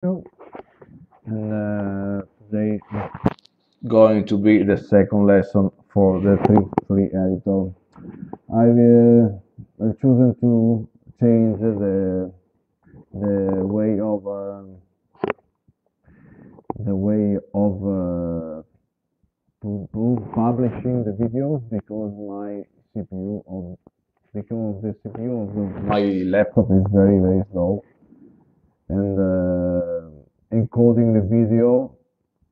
So, and today is going to be the second lesson for the THIEF3 editor. I've chosen to change the way of publishing the videos because my CPU of because the CPU of my laptop is very slow, and encoding the video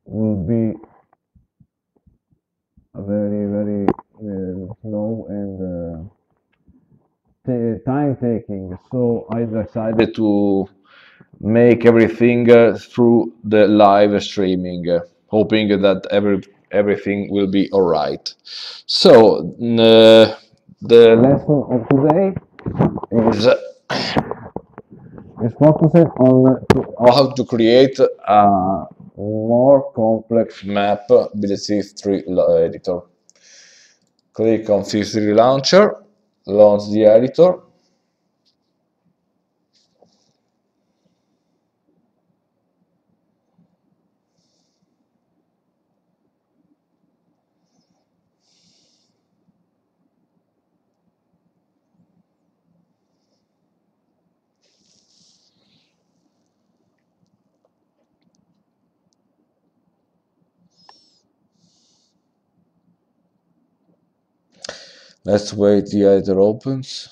will be very slow and time taking. So I decided to make everything through the live streaming, hoping that everything will be all right. So the lesson of today is focusing on how to create a more complex map with the THIEF3 editor. Click on THIEF3 launcher, launch the editor. Let's wait the editor opens.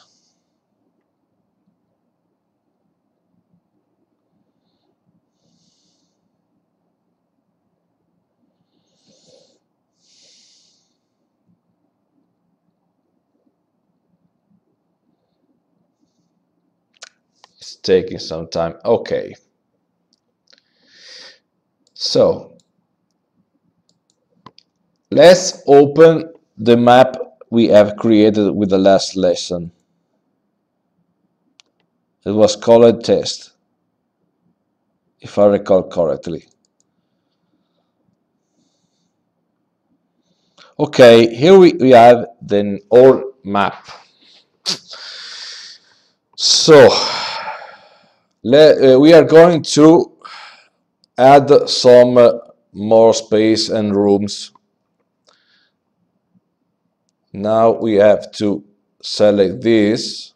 It's taking some time. Okay. So let's open the map we have created with the last lesson. It was called test, if I recall correctly. Okay, here we have the old map. So we are going to add some more space and rooms. Now we have to select this,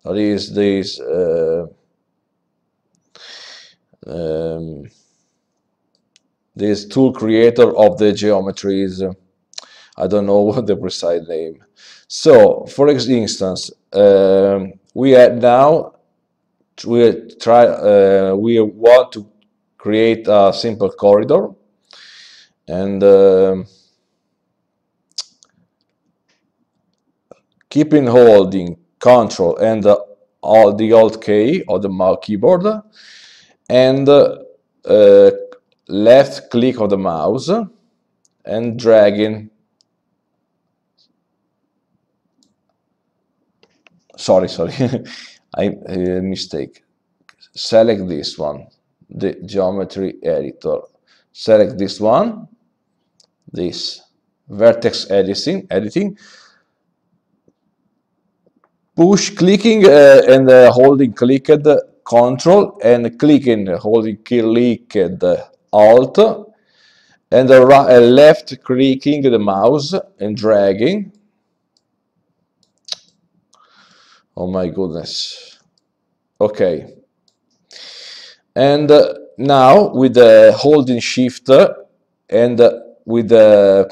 that is this this tool creator of the geometries. I don't know what the precise name. So, for instance, we are now we want to create a simple corridor, and keeping holding Control and all the Alt key of the mouse keyboard, and left click of the mouse and dragging. Sorry, I mistake. Select this one, the geometry editor. Select this one, this vertex editing. Push clicking and holding clicked Control and clicking holding clicked Alt and left clicking the mouse and dragging. Oh my goodness. Okay. And now with the holding Shift and with the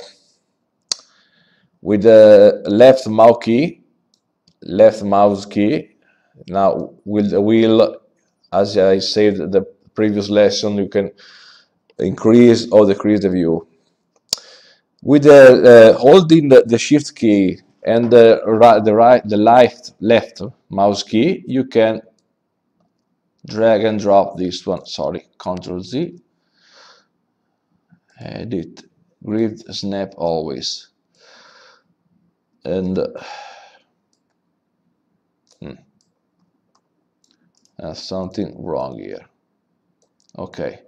left mouse key. Now with the wheel, as I said the previous lesson, you can increase or decrease the view. With holding the Shift key and the left mouse key, you can drag and drop this one. Sorry, Control Z. Edit, grid snap always, and something wrong here. Okay,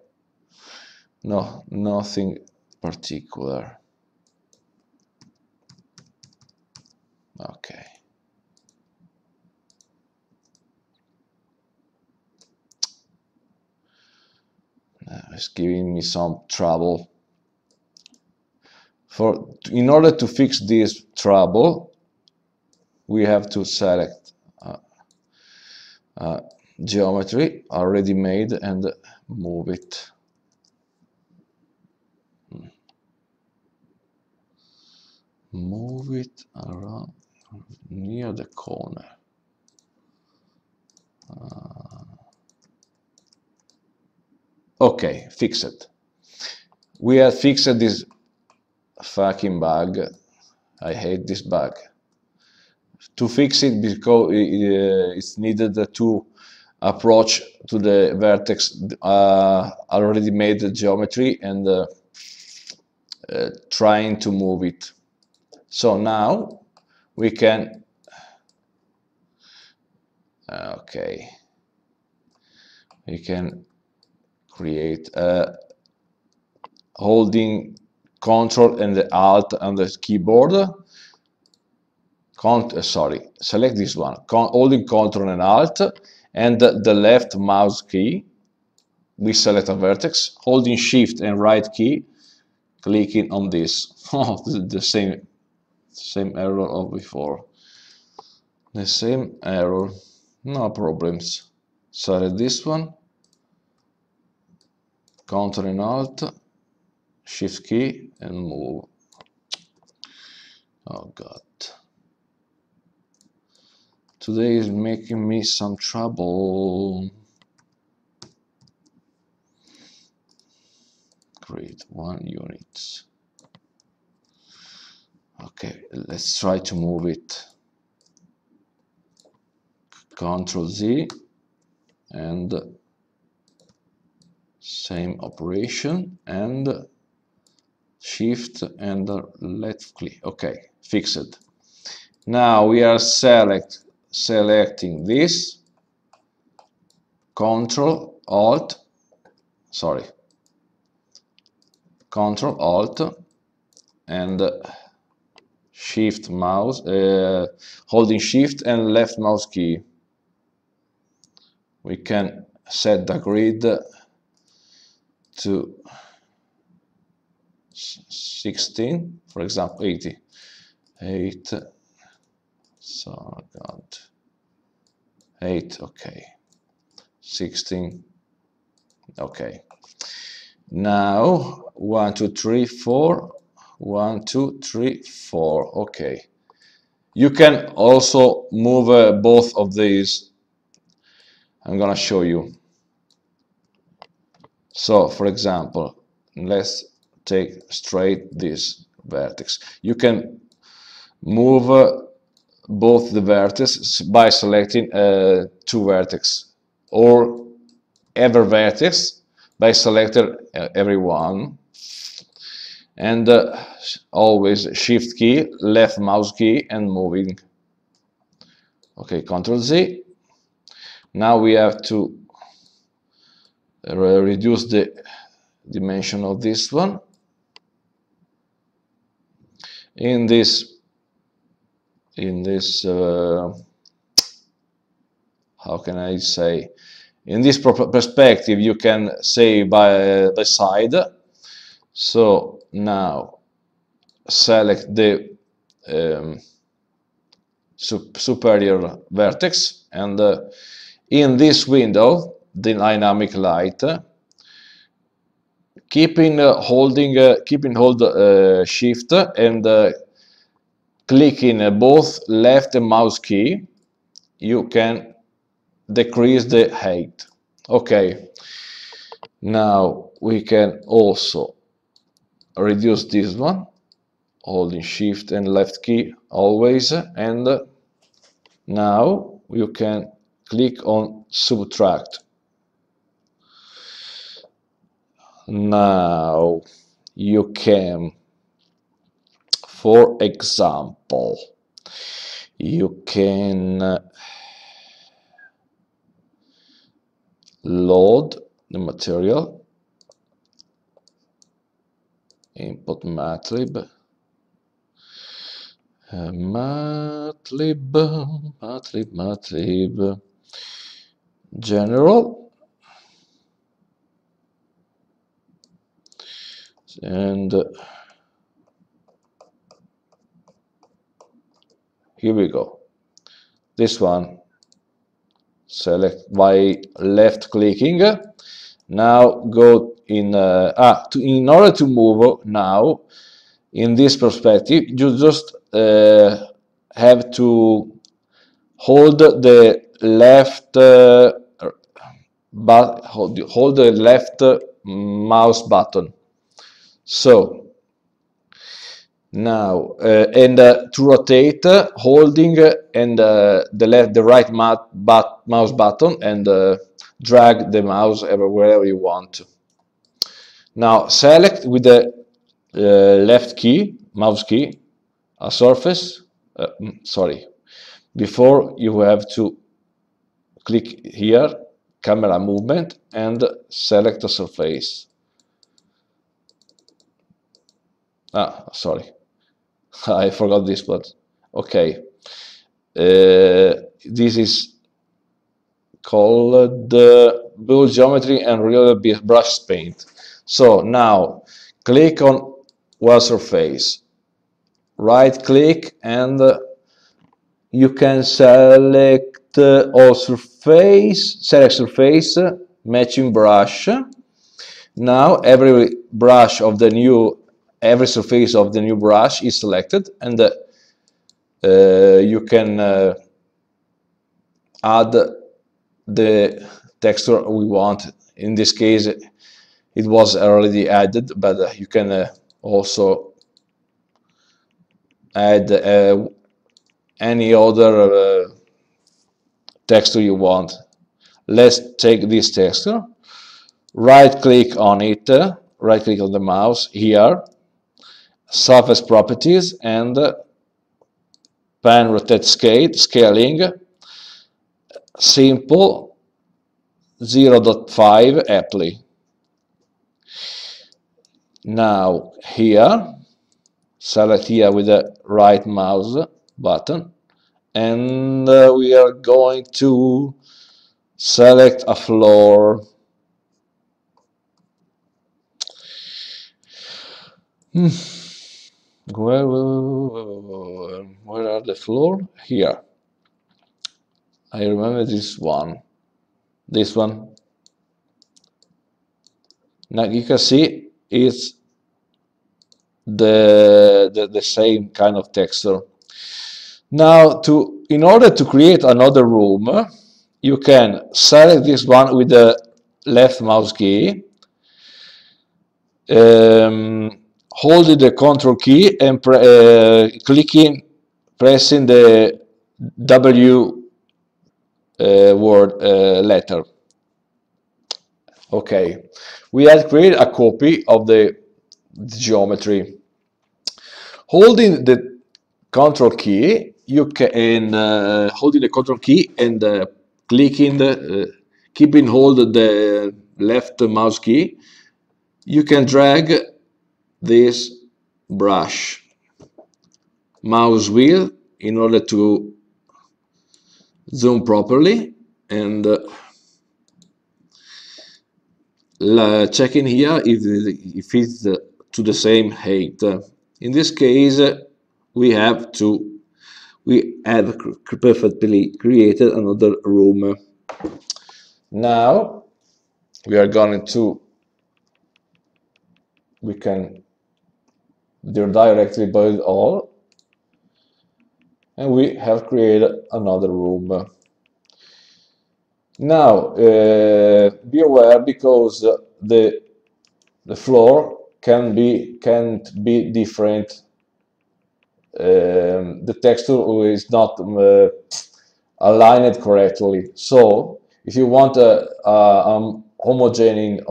no, nothing particular. Okay. It's giving me some trouble. In order to fix this trouble, we have to select geometry already made and move it. Move it around near the corner. Okay, fix it. We have fixed this fucking bug. I hate this bug. To fix it, because it's needed to approach to the vertex already made the geometry and trying to move it. So now we can we can create holding Control and the Alt on the keyboard. Select this one, holding Control and Alt, and the left mouse key, we select a vertex, holding Shift and right key, clicking on this. Oh, the same error of before. The same error, no problems. Select this one, Control and Alt, Shift key, and move. Oh God. Today is making me some trouble. Create 1 unit. Okay, let's try to move it. Control Z and same operation, and Shift and left click. Okay, fixed. Now we are selecting this, Control Alt and Shift mouse, holding Shift and left mouse key. We can set the grid to 16, for example, 8, so God, 8, okay, 16, okay. Now 1, 2, 3, 4, 1, 2, 3, 4, okay. You can also move both of these. I'm gonna show you. So, for example, let's take straight this vertex. You can move both the vertices by selecting 2 vertices, or every vertex by selecting every one, and always Shift key, left mouse key, and moving. Okay, Control Z. Now we have to reduce the dimension of this one. In this how can I say, in this perspective, you can say by side. So now select the superior vertex, and in this window, the dynamic light, keeping hold Shift and clicking both left and mouse key, you can decrease the height. Okay, now we can also reduce this one, holding Shift and left key always, and now you can click on subtract. Now you can, for example, you can load the material, input matlib, matlib, general, And here we go. This one, select by left clicking. Now go in, in order to move now in this perspective, you just have to hold the left hold the left mouse button. So now and to rotate, holding and the right mouse button and drag the mouse wherever you want. Now select with the left key, mouse key, a surface. Sorry, before you have to click here, camera movement, and select a surface. Sorry, I forgot this, but okay. This is called Build Geometry and Real Brush Paint. So now click on one surface, right click, and you can select all surface, select surface, matching brush. Now every surface of the new brush is selected, and you can add the texture we want. In this case, it was already added, but you can also add any other texture you want. Let's take this texture, right click on it, right click on the mouse here, surface properties, and pan rotate scaling, simple 0.5 aptly. Now here, select here with the right mouse button, and we are going to select a floor. Where are the floor? Here. I remember this one. This one. Now you can see it's the same kind of texture. Now in order to create another room, you can select this one with the left mouse key, holding the control key and pressing the W word letter. Okay, we have created a copy of the geometry. Holding the control key, you can holding the control key and clicking keeping hold of the left mouse key, you can drag this brush mouse wheel in order to zoom properly, and checking here if it's to the same height. In this case, we have perfectly created another room. Now we can directly build all, and we have created another room. Now be aware, because the floor can't be different. The texture is not aligned correctly. So if you want a homogeneous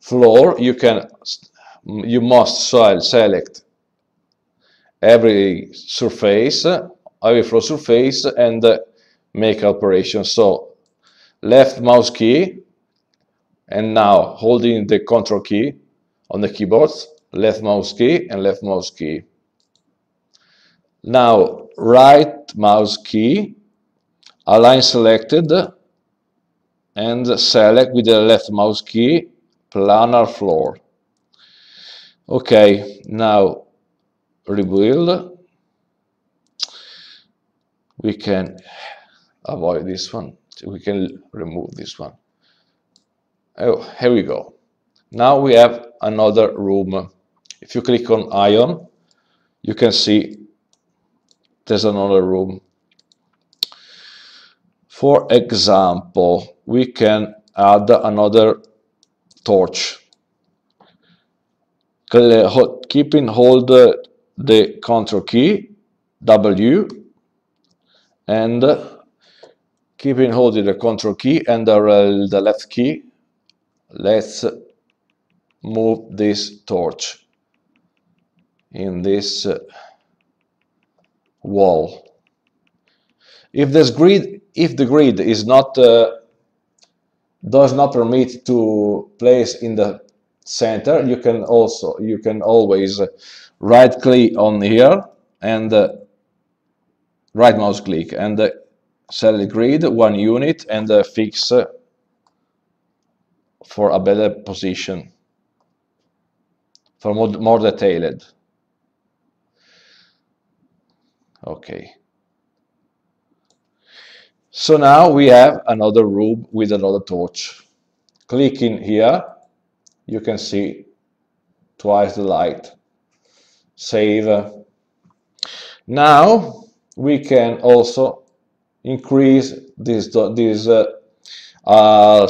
floor, you must select every floor surface, and make operation. So left mouse key, and now holding the control key on the keyboard, left mouse key and left mouse key. Now right mouse key, align selected, and select with the left mouse key planar floor. Okay, now rebuild. We can avoid this one. We can remove this one. Oh, here we go. Now we have another room. If you click on ion, you can see there's another room. For example, we can add another torch. Keeping hold the Control key, W, and keeping holding the Control key and the left key, let's move this torch in this wall. If the grid is not does not permit to place in the center, you can always right click on here and right mouse click and select grid 1 unit and fix for a better position, for more detailed. Okay. So now we have another room with another torch. Clicking here, you can see twice the light. Save. Now we can also increase this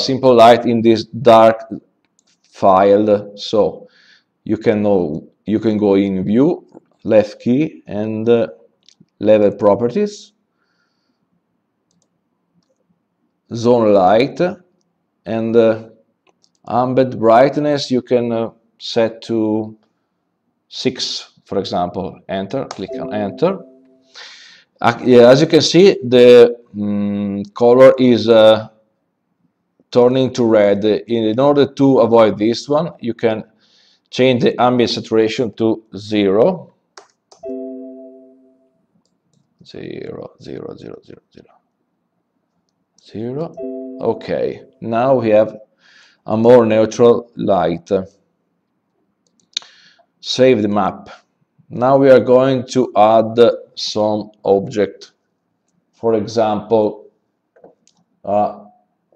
simple light in this dark file. So you can go in view, left key, and level properties, zone light, and ambient brightness you can set to 6, for example. Enter, click on enter. Yeah, as you can see, the color is turning to red. In order to avoid this one, you can change the ambient saturation to 0. 0, 0, 0, 0, 0. 0. Okay, now we have a more neutral light. Save the map. Now we are going to add some object. For example,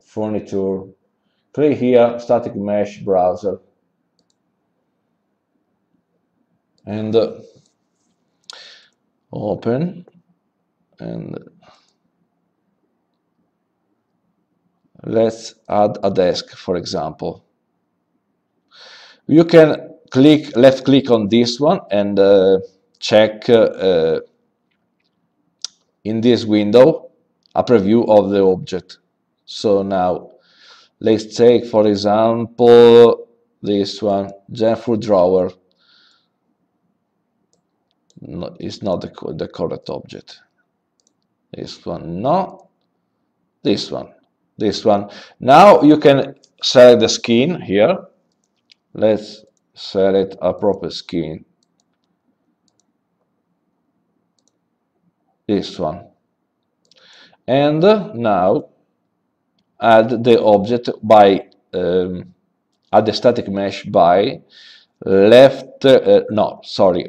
furniture. Click here, static mesh browser, and open, and let's add a desk, for example. You can left click on this one and check in this window a preview of the object. So now let's take, for example, this one, Jennifer drawer. No, it's not the correct object. This one, no. This one, this one. Now you can select the skin here. Let's select a proper skin. This one. And now add the object by add the static mesh by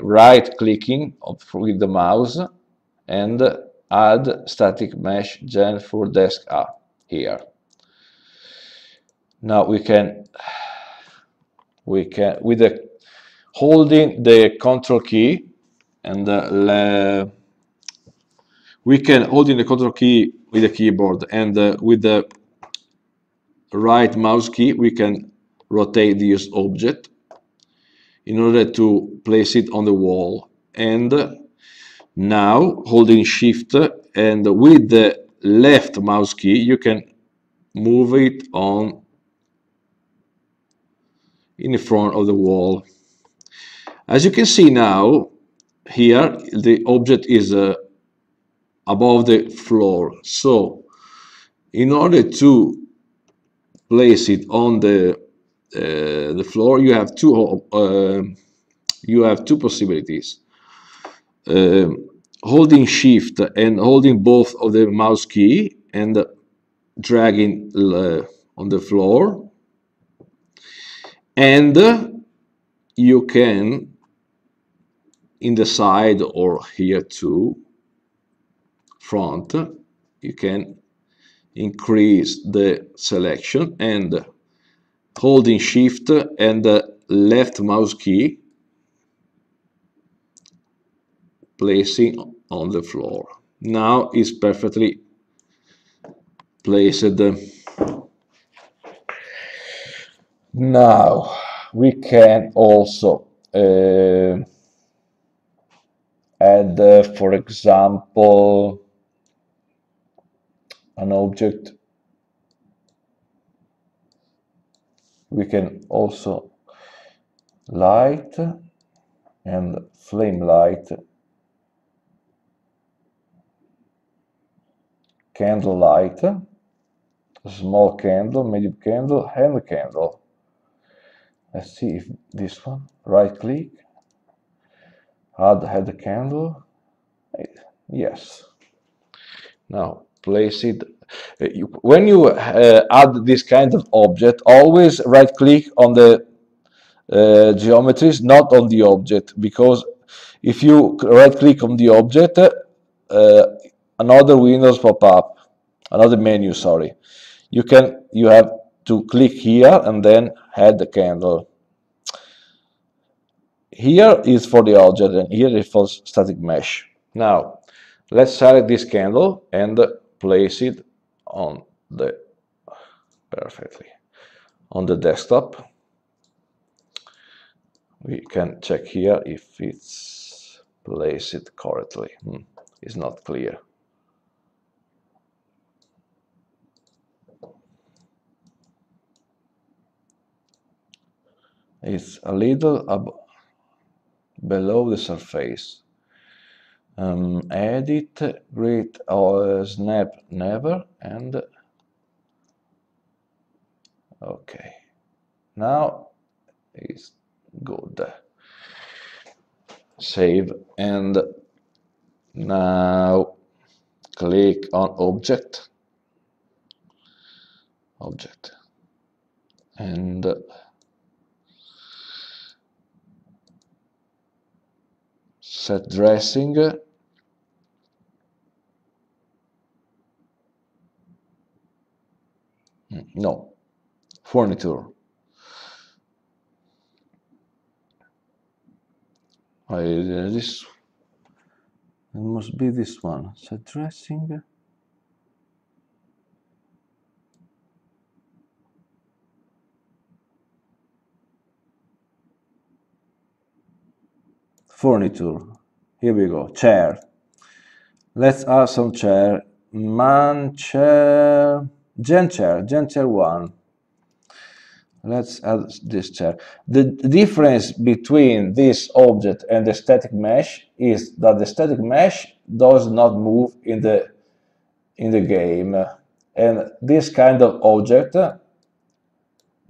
right clicking with the mouse and add static mesh gen for desk here. Now we can with the holding the control key and we can holding the control key with the keyboard and with the right mouse key we can rotate this object in order to place it on the wall. And now holding shift and with the left mouse key you can move it on in the front of the wall. As you can see now, here the object is above the floor. So in order to place it on the floor, you have two possibilities. Holding shift and holding both of the mouse key and dragging on the floor, and you can, in the side or here too, front, you can increase the selection and holding shift and the left mouse key, placing on the floor. Now it's perfectly placed. Now we can also add, for example, an object. We can also light and flame light, candle light, small candle, medium candle, hand candle. Let's see if this one, right click, add head candle. Yes. Now place it. When you add this kind of object, always right click on the geometries, not on the object, because if you right click on the object, another windows pop up, another menu, sorry. You have to click here and then add the candle. Here is for the object and here is for static mesh. Now let's select this candle and place it on the perfectly on the desktop. We can check here if it's placed correctly. It's not clear. It's a little below the surface. Edit, grid, or snap, never, and okay. Now it's good. Save, and now click on object, and set dressing. No, furniture. This it must be this one. Set dressing. Furniture. Here we go. Chair. Let's add some chair. Man chair. Gen chair 1. Let's add this chair. The difference between this object and the static mesh is that the static mesh does not move in the game, and this kind of object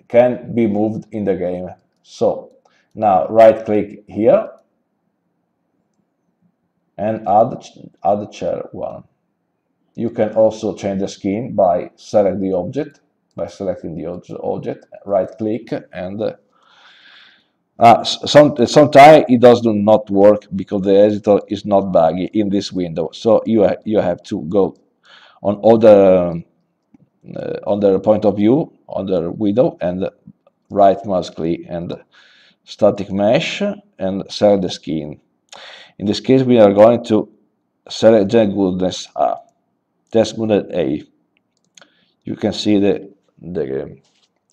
can be moved in the game. So now right click here and add chair 1. You can also change the skin by selecting the object, right click, and sometimes it does not work because the editor is not buggy in this window. So you have to go on other point of view, on the window, and right mouse click and static mesh and select the skin. In this case, we are going to select Goodness A. Just Goodness A. You can see the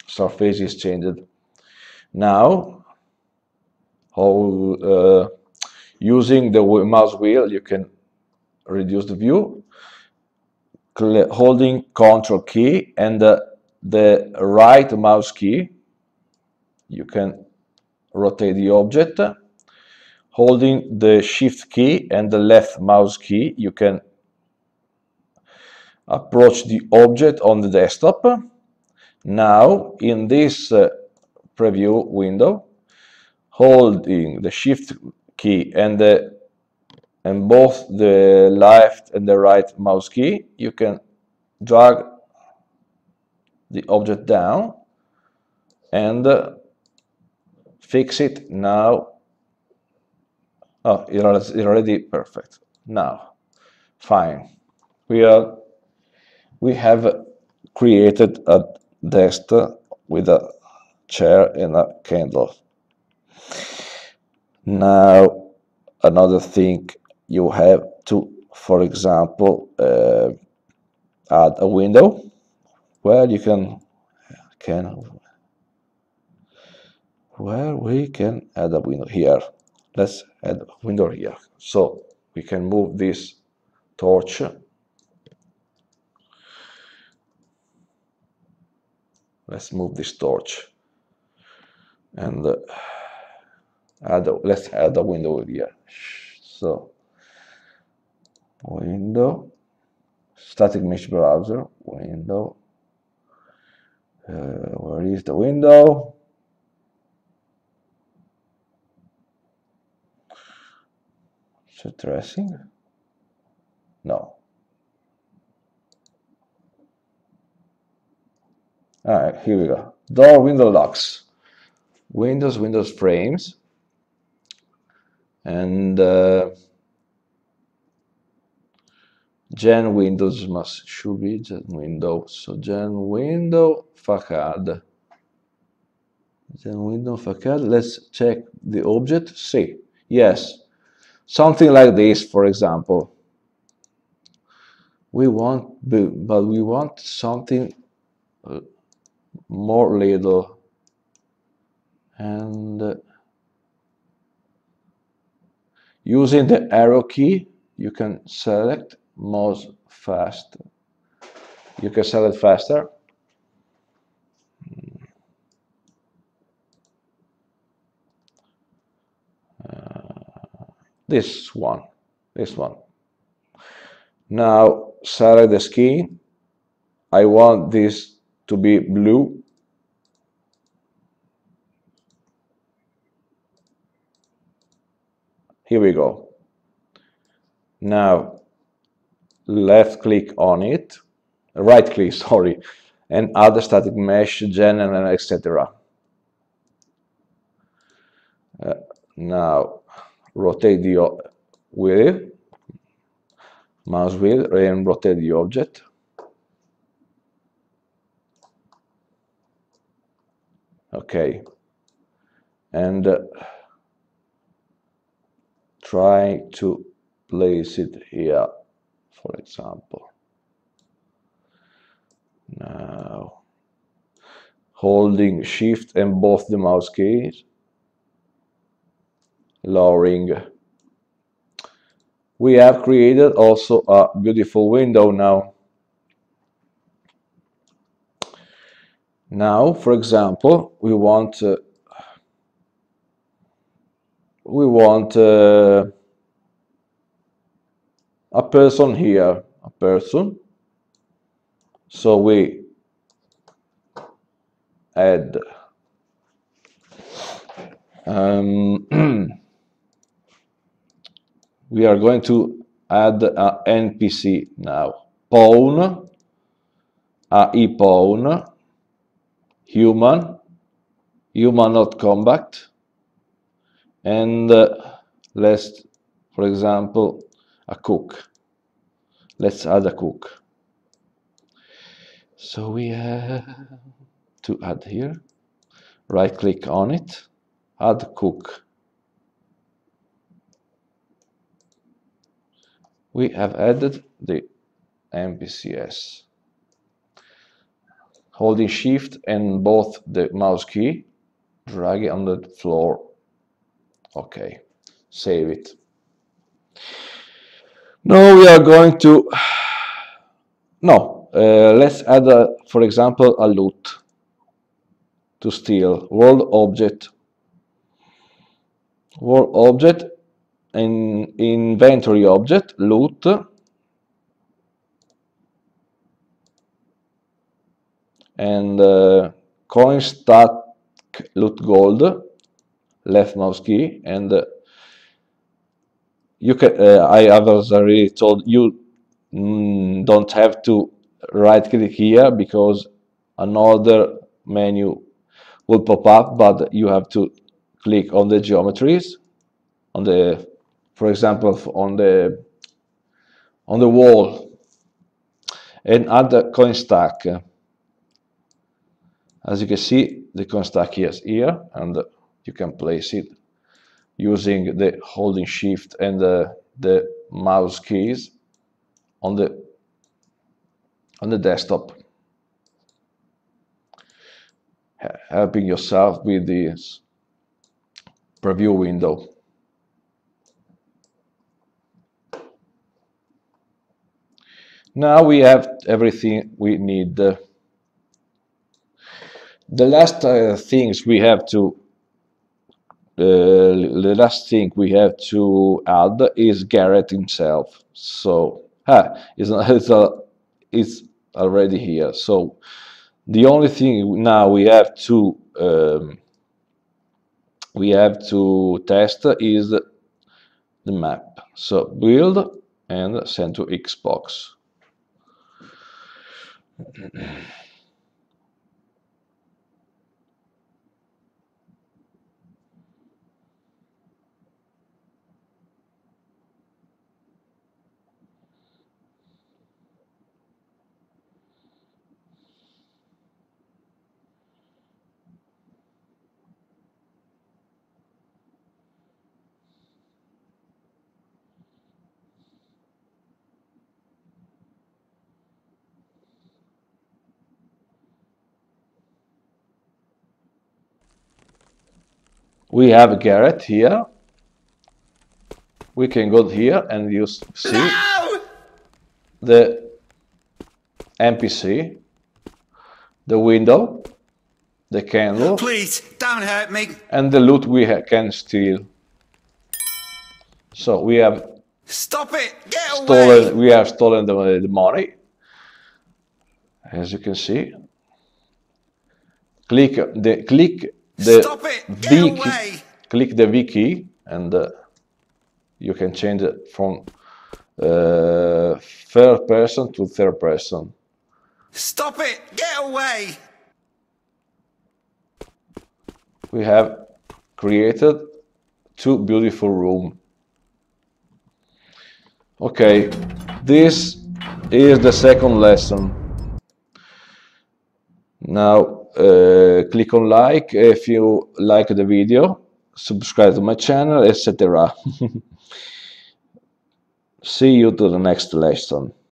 surface is changed. Now, using the mouse wheel, you can reduce the view, holding Control key and the right mouse key. You can rotate the object. Holding the Shift key and the left mouse key, you can approach the object on the desktop. Now, in this preview window, holding the Shift key and both the left and the right mouse key, you can drag the object down and fix it now. Oh, it's already perfect. Now, fine. We have created a desk with a chair and a candle. Now, another thing, you have to, for example, add a window where you can where we can add a window here. Let's add a window here. So we can move this torch. Let's move this torch and let's add a window here. So window, static mesh browser, window. Where is the window? Set tracing? No. All right, here we go. Door window locks. Windows frames. And gen windows should be gen window. So gen window facade. Gen window facade. Let's check the object. See, yes, something like this, for example. We want, but we want something more little, and using the arrow key, you can select most fast. You can select faster. This one. Now select the skin. I want this to be blue. Here we go. Now left click on it, right click, sorry, and add the static mesh, gen, and etc. Now rotate the wheel, mouse wheel, and rotate the object. Okay, and try to place it here, for example. Now, holding shift and both the mouse keys, lowering. We have created also a beautiful window now. Now, for example, we want a person here, a person. So we add we are going to add an NPC now. Pawn, AI pawn, human not combat, and let's, for example, a cook. Let's add a cook. So we have to add here, right click on it, add cook. We have added the NPCs. Holding shift and both the mouse key, drag it on the floor. Okay, save it. Now we are going to, let's add, for example, a loot to steal. World object, and inventory object, loot, and coin stack loot gold, left mouse key, and you can. I have already told you don't have to right click here because another menu will pop up, but you have to click on the geometries, on the, for example, on the wall, and add the coin stack. As you can see, the coin stack is here, and you can place it using the holding shift and the mouse keys on the desktop, helping yourself with this preview window. Now we have everything we need. The last things we have to the last thing we have to add is Garrett himself. So it's already here. So the only thing now we have to test is the map. So build and send to Xbox. We have Garrett here. We can go here and you see the NPC, the window, the candle. Please don't hurt me. And the loot we can steal. So we have stop it! Get away! We have stolen the money. As you can see. Click the stop it! V Get away! key. Click the V key and you can change it from third person to third person. Stop it! Get away! We have created 2 beautiful rooms. Okay, this is the second lesson. Now click on like if you like the video, subscribe to my channel, etc. See you to the next lesson.